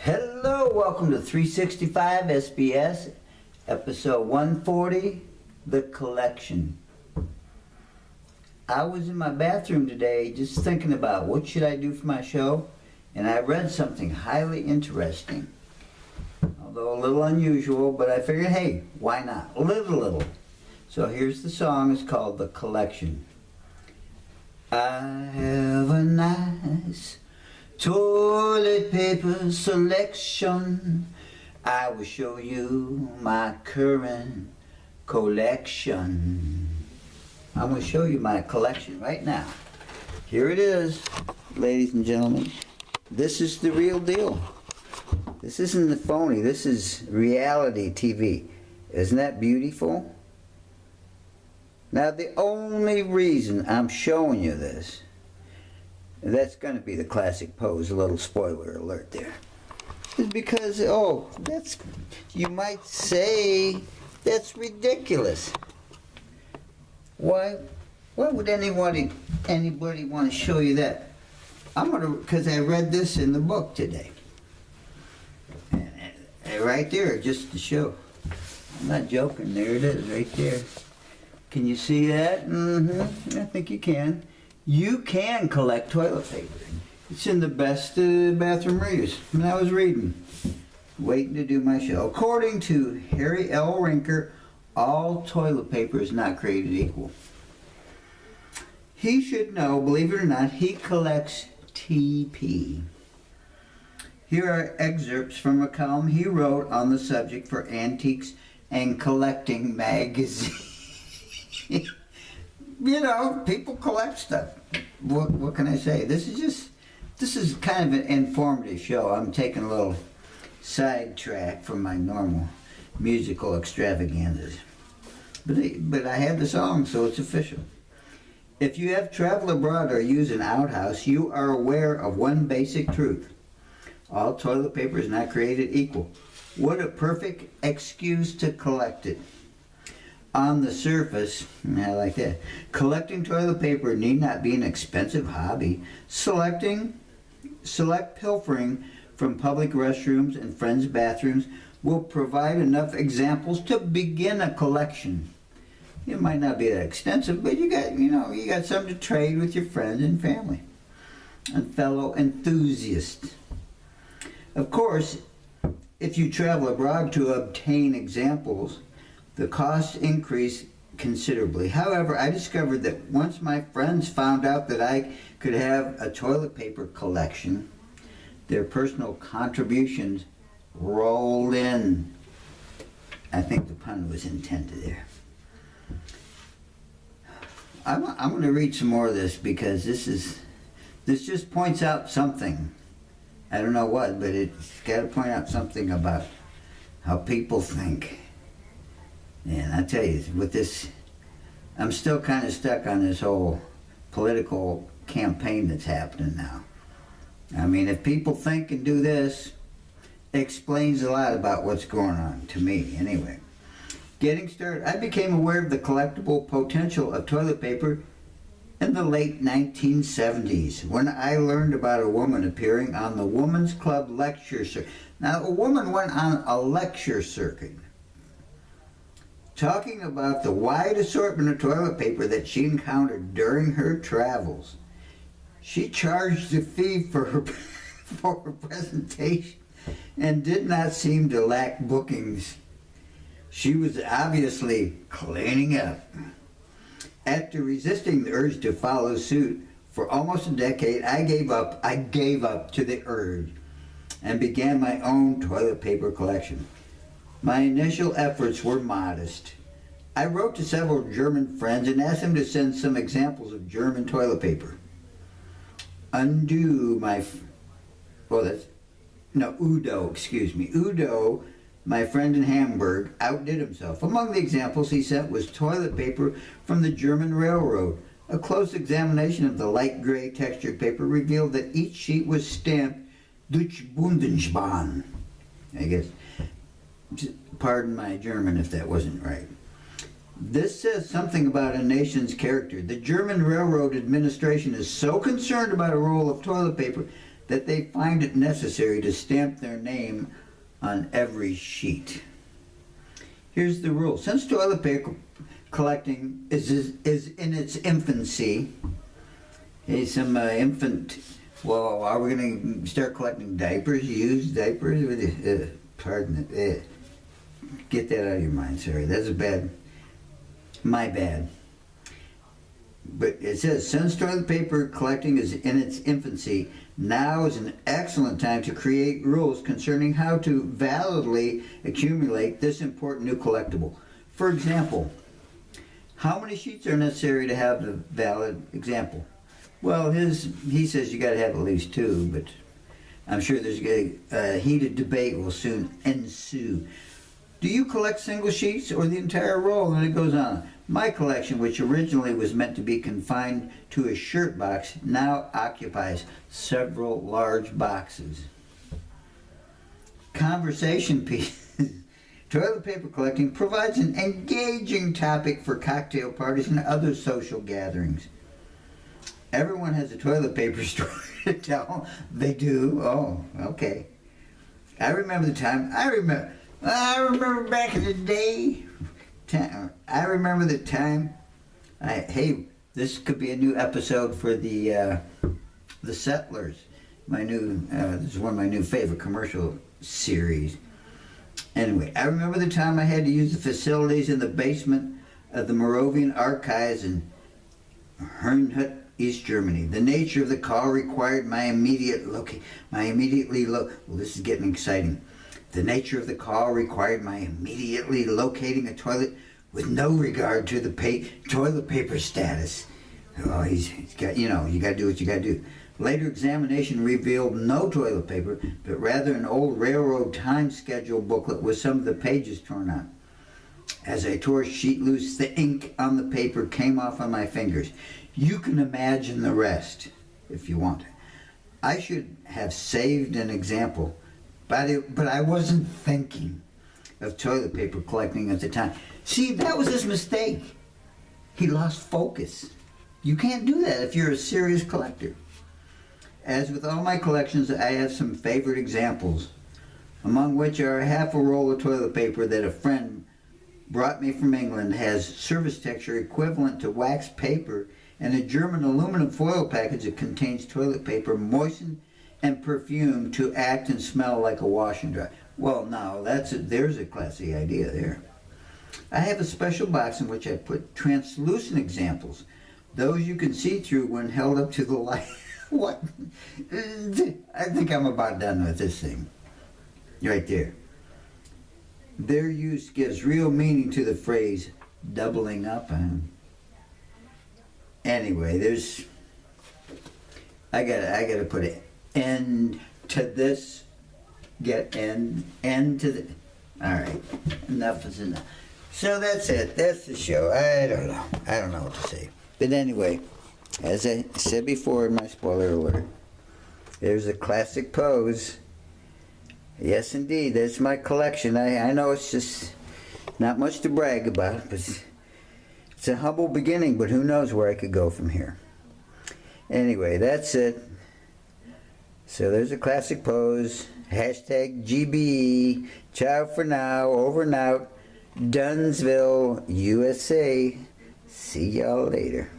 Hello, welcome to 365 SBS, episode 140, The Collection. I was in my bathroom today just thinking about what should I do for my show, and I read something highly interesting. Although a little unusual, but I figured, hey, why not? Live a little. So here's the song, it's called The Collection. I have a nice toilet paper selection. I will show you my current collection. I'm going to show you my collection right now. Here it is, ladies and gentlemen. This is the real deal. This isn't the phony. This is reality TV. Isn't that beautiful? Now the only reason I'm showing you this, that's going to be the classic pose, a little spoiler alert there, is because, you might say, that's ridiculous. Why would anybody want to show you that? Because I read this in the book today. And right there, just to show. I'm not joking, there it is, right there. Can you see that? I think you can. You can collect toilet paper. It's in the best bathroom readers. When I was reading, waiting to do my show. According to Harry L. Rinker, all toilet paper is not created equal. He should know, believe it or not, he collects TP. Here are excerpts from a column he wrote on the subject for Antiques and Collecting magazine. You know, people collect stuff. What can I say? This is kind of an informative show. I'm taking a little sidetrack from my normal musical extravaganzas. But I have the song, so it's official. If you have traveled abroad or use an outhouse, you are aware of one basic truth. All toilet paper is not created equal. What a perfect excuse to collect it. On the surface, I like that, collecting toilet paper need not be an expensive hobby. Select pilfering from public restrooms and friends' bathrooms will provide enough examples to begin a collection. It might not be that extensive, but you got something to trade with your friends and family and fellow enthusiasts. Of course, if you travel abroad to obtain examples, the costs increase considerably. However, I discovered that once my friends found out that I could have a toilet paper collection, their personal contributions rolled in. I think the pun was intended there. I'm going to read some more of this because this just points out something. I don't know what, but it's got to point out something about how people think. And I tell you, with this, I'm still kind of stuck on this whole political campaign that's happening now. I mean, if people think and do this, it explains a lot about what's going on, to me anyway. Getting started, I became aware of the collectible potential of toilet paper in the late 1970s when I learned about a woman appearing on the Women's Club lecture circuit. Now, a woman went on a lecture circuit talking about the wide assortment of toilet paper that she encountered during her travels. She charged a fee for her presentation and did not seem to lack bookings. She was obviously cleaning up. After resisting the urge to follow suit for almost a decade, I gave up to the urge and began my own toilet paper collection. My initial efforts were modest. I wrote to several German friends and asked them to send some examples of German toilet paper. Udo, my friend in Hamburg, outdid himself. Among the examples he sent was toilet paper from the German railroad. A close examination of the light gray textured paper revealed that each sheet was stamped Deutsche Bundesbahn. I guess, pardon my German if that wasn't right. This says something about a nation's character. The German Railroad Administration is so concerned about a roll of toilet paper that they find it necessary to stamp their name on every sheet. Here's the rule. Since toilet paper collecting is in its infancy, some infant, well, are we going to start collecting diapers, used diapers? Pardon it. Get that out of your mind, sorry. That's my bad. But it says, since toilet paper collecting is in its infancy, now is an excellent time to create rules concerning how to validly accumulate this important new collectible. For example, how many sheets are necessary to have a valid example? Well, he says you got to have at least 2, but I'm sure there's a heated debate will soon ensue. Do you collect single sheets or the entire roll? And it goes on. My collection, which originally was meant to be confined to a shirt box, now occupies several large boxes. Conversation pieces. Toilet paper collecting provides an engaging topic for cocktail parties and other social gatherings. Everyone has a toilet paper story to tell. They do. Oh, okay. I remember back in the day. I remember the time. Hey, this could be a new episode for the Settlers. This is one of my new favorite commercial series. Anyway, I remember the time I had to use the facilities in the basement of the Moravian Archives in Herrnhut, East Germany. The nature of the call required well, this is getting exciting. The nature of the call required my immediately locating a toilet with no regard to the toilet paper status. Oh, he's got, you got to do what you got to do. Later examination revealed no toilet paper, but rather an old railroad time schedule booklet with some of the pages torn out. As I tore a sheet loose, the ink on the paper came off on my fingers. You can imagine the rest, if you want. I should have saved an example, but I wasn't thinking of toilet paper collecting at the time. See, that was his mistake. He lost focus. You can't do that if you're a serious collector. As with all my collections, I have some favorite examples, among which are half a roll of toilet paper that a friend brought me from England has surface texture equivalent to wax paper, and a German aluminum foil package that contains toilet paper moistened and perfumed to act and smell like a wash and dry. Well, now there's a classy idea there. I have a special box in which I put translucent examples, those you can see through when held up to the light. What? I think I'm about done with this thing. Right there. Their use gives real meaning to the phrase doubling up. Anyway, I gotta put an end to this. Get end to the. All right, enough is enough. So that's it. That's the show. I don't know what to say. But anyway, as I said before in my spoiler alert, there's a classic pose. Yes, indeed, that's my collection. I know it's just not much to brag about, but it's a humble beginning, but who knows where I could go from here. Anyway, that's it. So there's a classic pose. Hashtag GBE. Ciao for now. Over and out. Dunsville, USA. See y'all later.